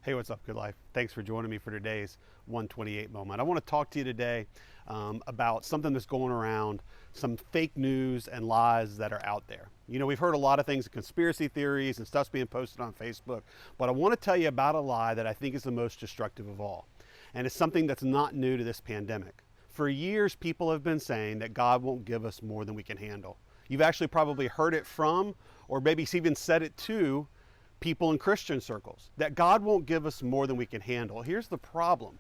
Hey, what's up, Good Life? Thanks for joining me for today's 128 moment. I want to talk to you today about something that's going around, some fake news and lies that are out there. You know, we've heard a lot of things, conspiracy theories and stuff's being posted on Facebook, but I want to tell you about a lie that I think is the most destructive of all. And it's something that's not new to this pandemic. For years, people have been saying that God won't give us more than we can handle. You've actually probably heard it from, or maybe even said it to, people in Christian circles, that God won't give us more than we can handle. Here's the problem,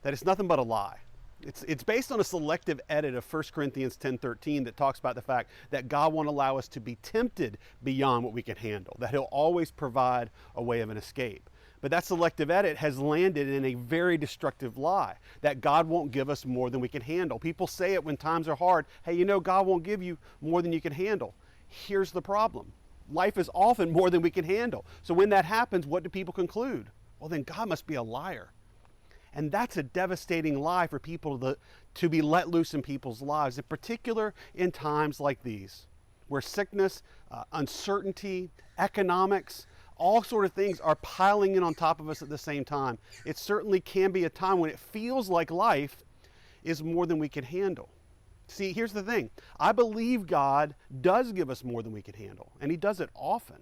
that it's nothing but a lie. It's based on a selective edit of 1 Corinthians 10:13 that talks about the fact that God won't allow us to be tempted beyond what we can handle, that He'll always provide a way of an escape. But that selective edit has landed in a very destructive lie, that God won't give us more than we can handle. People say it when times are hard, hey, you know, God won't give you more than you can handle. Here's the problem. Life is often more than we can handle. So when that happens, what do people conclude? Well, then God must be a liar. And that's a devastating lie for people to be let loose in people's lives, in particular in times like these, where sickness, uncertainty, economics, all sort of things are piling in on top of us at the same time. It certainly can be a time when it feels like life is more than we can handle. See, here's the thing. I believe God does give us more than we can handle, and He does it often.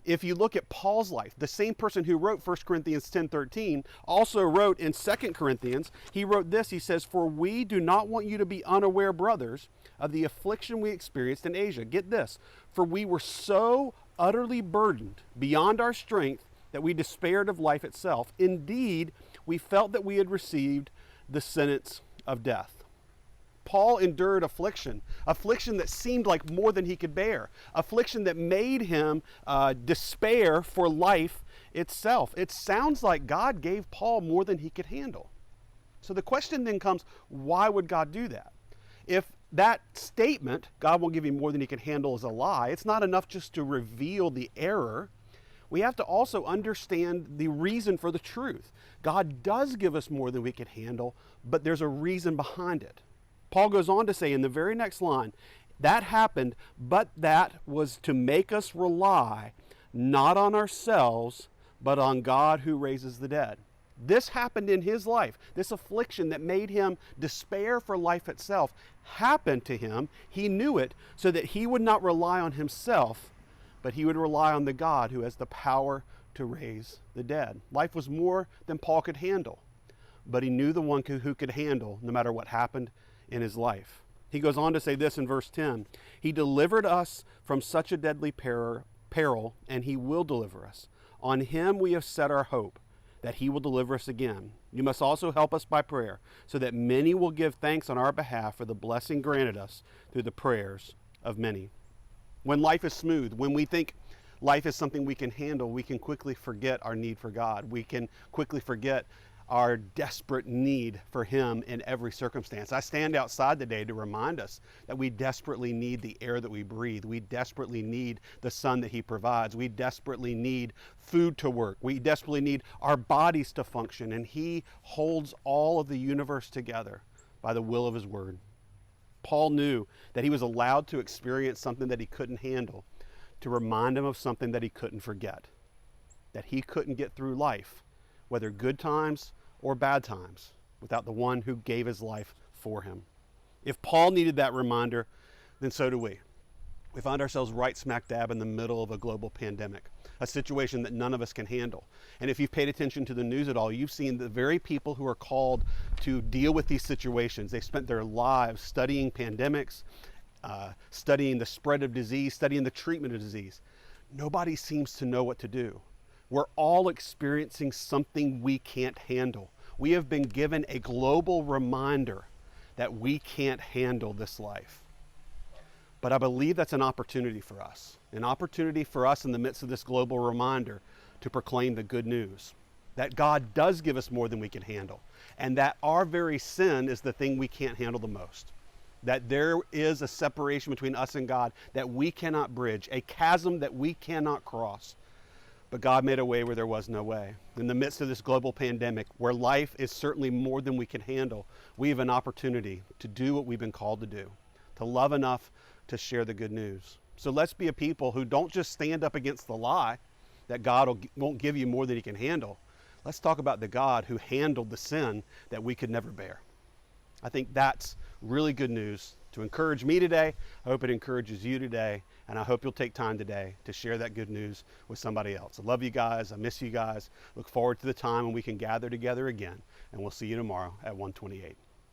If you look at Paul's life, the same person who wrote 1 Corinthians 10:13 also wrote in 2 Corinthians, he wrote this, he says, "For we do not want you to be unaware, brothers, of the affliction we experienced in Asia." Get this, "For we were so utterly burdened beyond our strength that we despaired of life itself. Indeed, we felt that we had received the sentence of death." Paul endured affliction that seemed like more than he could bear, affliction that made him despair for life itself. It sounds like God gave Paul more than he could handle. So the question then comes, why would God do that? If that statement, God won't give you more than you can handle, is a lie, it's not enough just to reveal the error. We have to also understand the reason for the truth. God does give us more than we can handle, but there's a reason behind it. Paul goes on to say in the very next line, that happened, but that was to make us rely not on ourselves, but on God who raises the dead. This happened in his life. This affliction that made him despair for life itself happened to him. He knew it so that he would not rely on himself, but he would rely on the God who has the power to raise the dead. Life was more than Paul could handle, but he knew the one who could handle no matter what happened in his life. He goes on to say this in verse 10, "He delivered us from such a deadly peril, and He will deliver us. On Him we have set our hope, that He will deliver us again. You must also help us by prayer, so that many will give thanks on our behalf for the blessing granted us through the prayers of many." When life is smooth, when we think life is something we can handle, we can quickly forget our need for God. We can quickly forget our desperate need for Him in every circumstance. I stand outside today to remind us that we desperately need the air that we breathe. We desperately need the sun that He provides. We desperately need food to work. We desperately need our bodies to function. And He holds all of the universe together by the will of His word. Paul knew that he was allowed to experience something that he couldn't handle to remind him of something that he couldn't forget. That he couldn't get through life, whether good times or bad times, without the one who gave his life for him. If Paul needed that reminder, then so do we. We find ourselves right smack dab in the middle of a global pandemic, a situation that none of us can handle. And if you've paid attention to the news at all, you've seen the very people who are called to deal with these situations. They spent their lives studying pandemics, studying the spread of disease, studying the treatment of disease. Nobody seems to know what to do. We're all experiencing something we can't handle. We have been given a global reminder that we can't handle this life. But I believe that's an opportunity for us in the midst of this global reminder to proclaim the good news, that God does give us more than we can handle, and that our very sin is the thing we can't handle the most. That there is a separation between us and God that we cannot bridge, a chasm that we cannot cross. But God made a way where there was no way. In the midst of this global pandemic, where life is certainly more than we can handle, we have an opportunity to do what we've been called to do, to love enough to share the good news. So let's be a people who don't just stand up against the lie, that God won't give you more than he can handle. Let's talk about the God who handled the sin that we could never bear. I think that's really good news to encourage me today. I hope it encourages you today, and I hope you'll take time today to share that good news with somebody else. I love you guys. I miss you guys. Look forward to the time when we can gather together again, and we'll see you tomorrow at 128.